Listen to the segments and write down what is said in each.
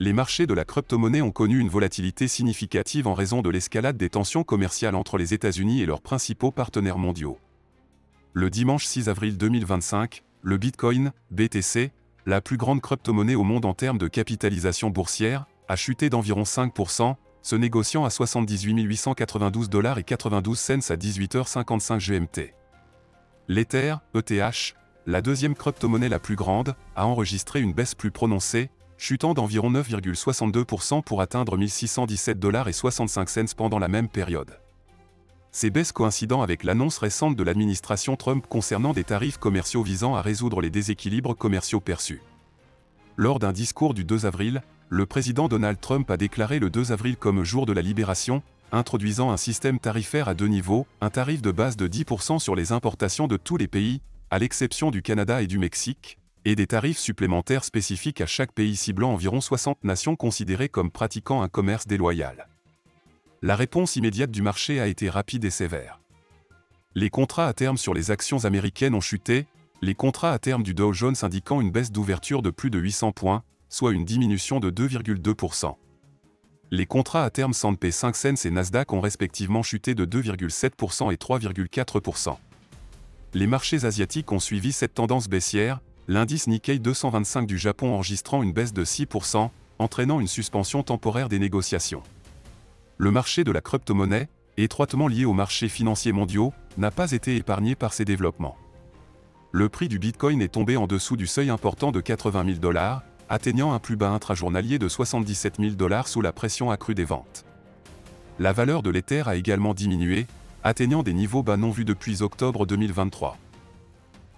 Les marchés de la crypto-monnaie ont connu une volatilité significative en raison de l'escalade des tensions commerciales entre les États-Unis et leurs principaux partenaires mondiaux. Le dimanche 6 avril 2025, le Bitcoin, BTC, la plus grande crypto-monnaie au monde en termes de capitalisation boursière, a chuté d'environ 5%, se négociant à 78 892 $ et 92 cents à 18h55 GMT. L'Ether, ETH, la deuxième crypto-monnaie la plus grande, a enregistré une baisse plus prononcée, chutant d'environ 9,62% pour atteindre 1617 $ et 65 cents pendant la même période. Ces baisses coïncidant avec l'annonce récente de l'administration Trump concernant des tarifs commerciaux visant à résoudre les déséquilibres commerciaux perçus. Lors d'un discours du 2 avril, le président Donald Trump a déclaré le 2 avril comme jour de la libération, introduisant un système tarifaire à deux niveaux, un tarif de base de 10% sur les importations de tous les pays, à l'exception du Canada et du Mexique, et des tarifs supplémentaires spécifiques à chaque pays ciblant environ 60 nations considérées comme pratiquant un commerce déloyal. La réponse immédiate du marché a été rapide et sévère. Les contrats à terme sur les actions américaines ont chuté, les contrats à terme du Dow Jones indiquant une baisse d'ouverture de plus de 800 points, soit une diminution de 2,2%. Les contrats à terme S&P 500 et Nasdaq ont respectivement chuté de 2,7% et 3,4%. Les marchés asiatiques ont suivi cette tendance baissière, l'indice Nikkei 225 du Japon enregistrant une baisse de 6%, entraînant une suspension temporaire des négociations. Le marché de la crypto-monnaie, étroitement lié aux marchés financiers mondiaux, n'a pas été épargné par ces développements. Le prix du Bitcoin est tombé en dessous du seuil important de 80 000 $, atteignant un plus bas intrajournalier de 77 000 $ sous la pression accrue des ventes. La valeur de l'Ether a également diminué, atteignant des niveaux bas non vus depuis octobre 2023.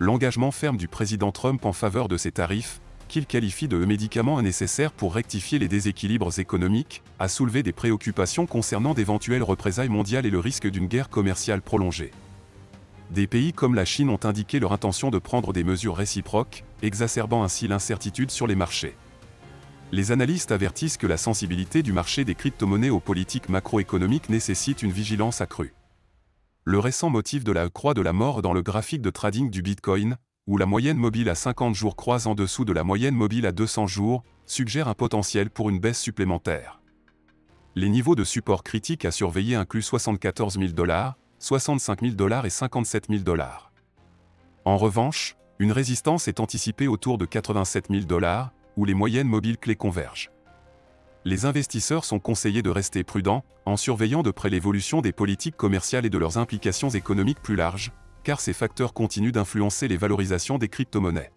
L'engagement ferme du président Trump en faveur de ces tarifs, qu'il qualifie de médicaments nécessaires pour rectifier les déséquilibres économiques, a soulevé des préoccupations concernant d'éventuelles représailles mondiales et le risque d'une guerre commerciale prolongée. Des pays comme la Chine ont indiqué leur intention de prendre des mesures réciproques, exacerbant ainsi l'incertitude sur les marchés. Les analystes avertissent que la sensibilité du marché des crypto-monnaies aux politiques macroéconomiques nécessite une vigilance accrue. Le récent motif de la croix de la mort dans le graphique de trading du Bitcoin, où la moyenne mobile à 50 jours croise en dessous de la moyenne mobile à 200 jours, suggère un potentiel pour une baisse supplémentaire. Les niveaux de support critiques à surveiller incluent 74 000 $, 65 000 $ et 57 000 $. En revanche, une résistance est anticipée autour de 87 000 $, où les moyennes mobiles clés convergent. Les investisseurs sont conseillés de rester prudents, en surveillant de près l'évolution des politiques commerciales et de leurs implications économiques plus larges, car ces facteurs continuent d'influencer les valorisations des crypto-monnaies.